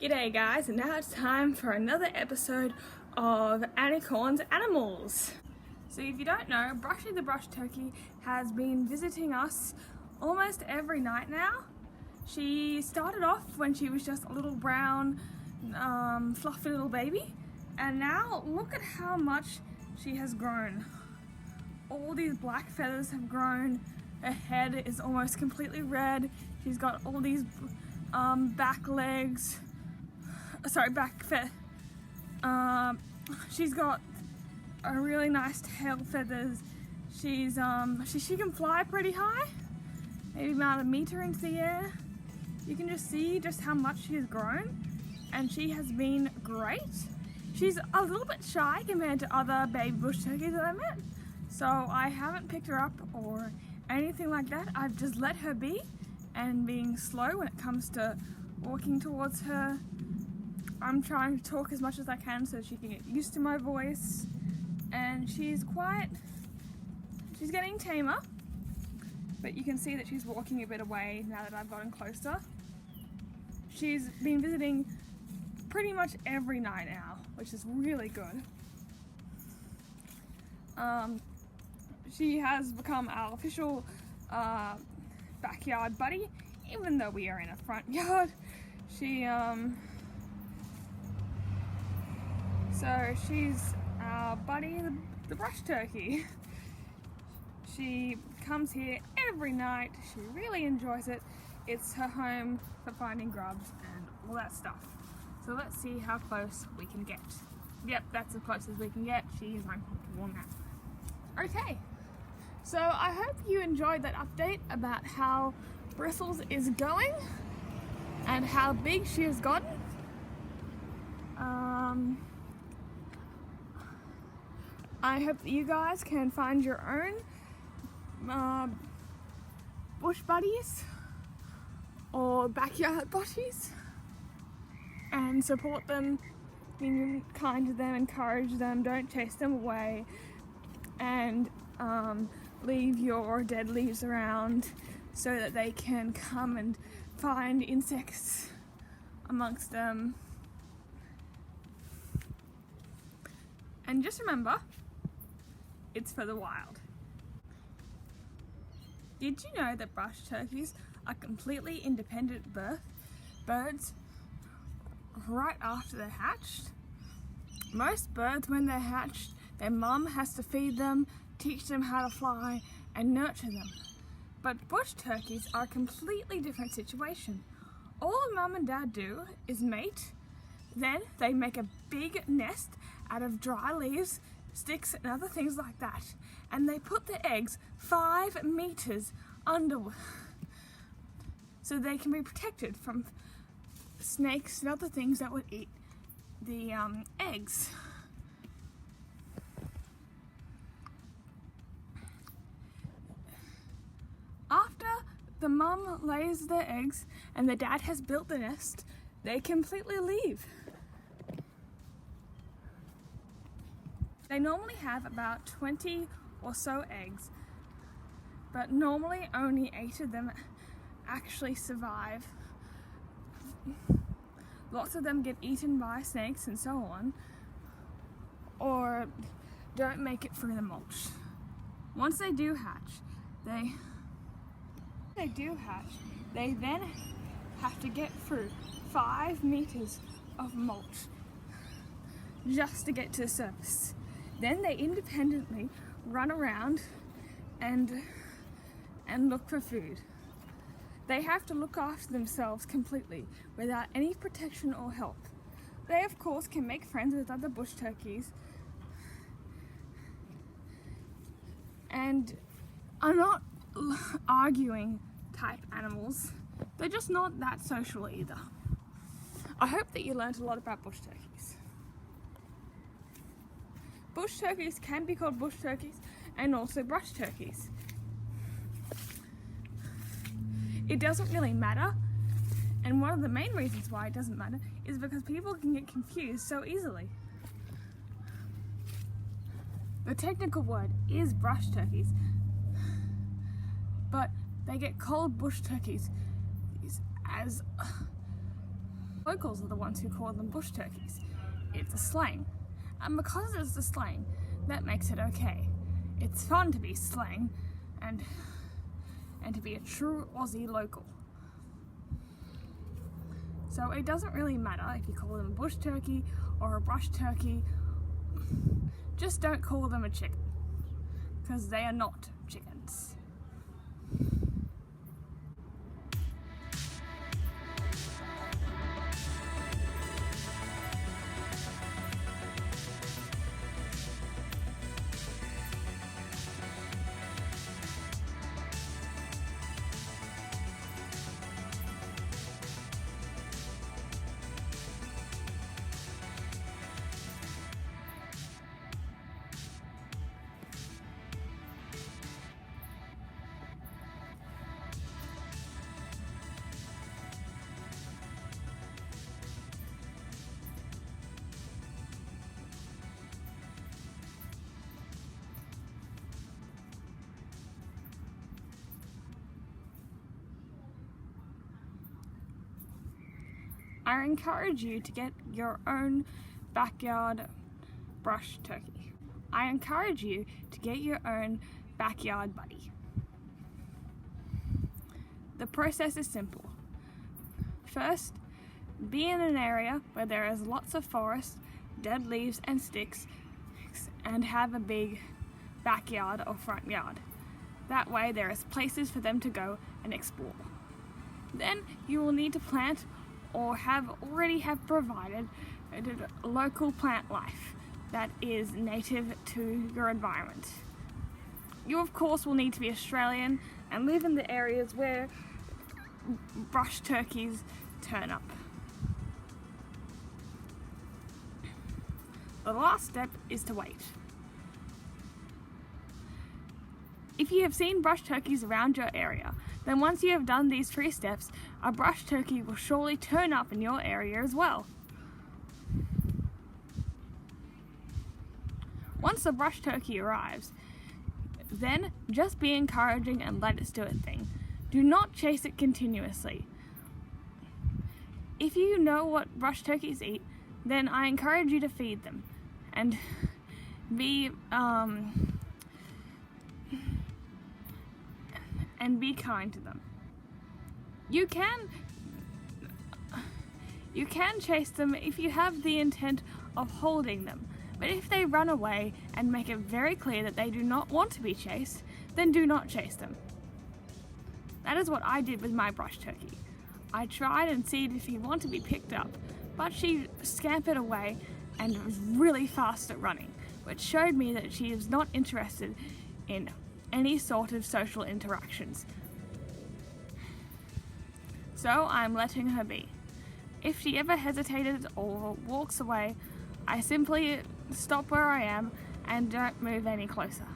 G'day guys, and now it's time for another episode of Annikaugh's Animals. So if you don't know, Brushy the brush turkey has been visiting us almost every night now. She started off when she was just a little brown, fluffy little baby, and now look at how much she has grown. All these black feathers have grown, her head is almost completely red, she's got all these back legs. She's got a really nice tail feathers. She can fly pretty high, maybe about a meter into the air. You can just see just how much she has grown, and she has been great. She's a little bit shy compared to other baby bush turkeys that I met, so I haven't picked her up or anything like that. I've just let her be, and being slow when it comes to walking towards her. I'm trying to talk as much as I can so she can get used to my voice, and she's getting tamer, but you can see that she's walking a bit away now that I've gotten closer. She's been visiting pretty much every night now, which is really good. She has become our official backyard buddy, even though we are in a front yard. So she's our buddy, the brush turkey. She comes here every night. She really enjoys it. It's her home for finding grubs and all that stuff. So let's see how close we can get. Yep, that's as close as we can get. She is uncomfortable now. Okay, so I hope you enjoyed that update about how Bristles is going and how big she has gotten. I hope that you guys can find your own bush buddies or backyard buddies and support them, being kind to them, encourage them, don't chase them away, and leave your dead leaves around so that they can come and find insects amongst them. And just remember, it's for the wild. Did you know that brush turkeys are completely independent birds right after they're hatched? Most birds, when they're hatched, their mum has to feed them, teach them how to fly, and nurture them. But bush turkeys are a completely different situation. All mum and dad do is mate, then they make a big nest out of dry leaves, sticks, and other things like that, and they put the eggs 5 meters under so they can be protected from snakes and other things that would eat the eggs. After the mum lays their eggs and the dad has built the nest, they completely leave. They normally have about 20 or so eggs, but normally only 8 of them actually survive. Lots of them get eaten by snakes and so on, or don't make it through the mulch. Once they do hatch, they then have to get through 5 meters of mulch just to get to the surface. Then they independently run around and look for food. They have to look after themselves completely without any protection or help. They of course can make friends with other bush turkeys and are not arguing type animals. They're just not that social either. I hope that you learned a lot about bush turkeys. Bush turkeys can be called bush turkeys and also brush turkeys. It doesn't really matter, and one of the main reasons why it doesn't matter is because people can get confused so easily. The technical word is brush turkeys, but they get called bush turkeys as locals are the ones who call them bush turkeys. It's a slang. And because it's a slang, that makes it okay. It's fun to be slang and to be a true Aussie local. So it doesn't really matter if you call them a bush turkey or a brush turkey. Just don't call them a chicken, because they are not chickens. I encourage you to get your own backyard brush turkey. I encourage you to get your own backyard buddy. The process is simple. First, be in an area where there is lots of forest, dead leaves and sticks, and have a big backyard or front yard. That way there is places for them to go and explore. Then you will need to plant or already have provided a local plant life that is native to your environment. You of course will need to be Australian and live in the areas where brush turkeys turn up. The last step is to wait. If you have seen brush turkeys around your area, then once you have done these 3 steps, a brush turkey will surely turn up in your area as well. Once the brush turkey arrives, then just be encouraging and let it do its thing. Do not chase it continuously. If you know what brush turkeys eat, then I encourage you to feed them and be kind to them. You can chase them if you have the intent of holding them, but if they run away and make it very clear that they do not want to be chased, then do not chase them. That is what I did with my brush turkey. I tried and seen if he wanted to be picked up, but she scampered away and was really fast at running, which showed me that she is not interested in any sort of social interactions. So I'm letting her be. If she ever hesitated or walks away, I simply stop where I am and don't move any closer.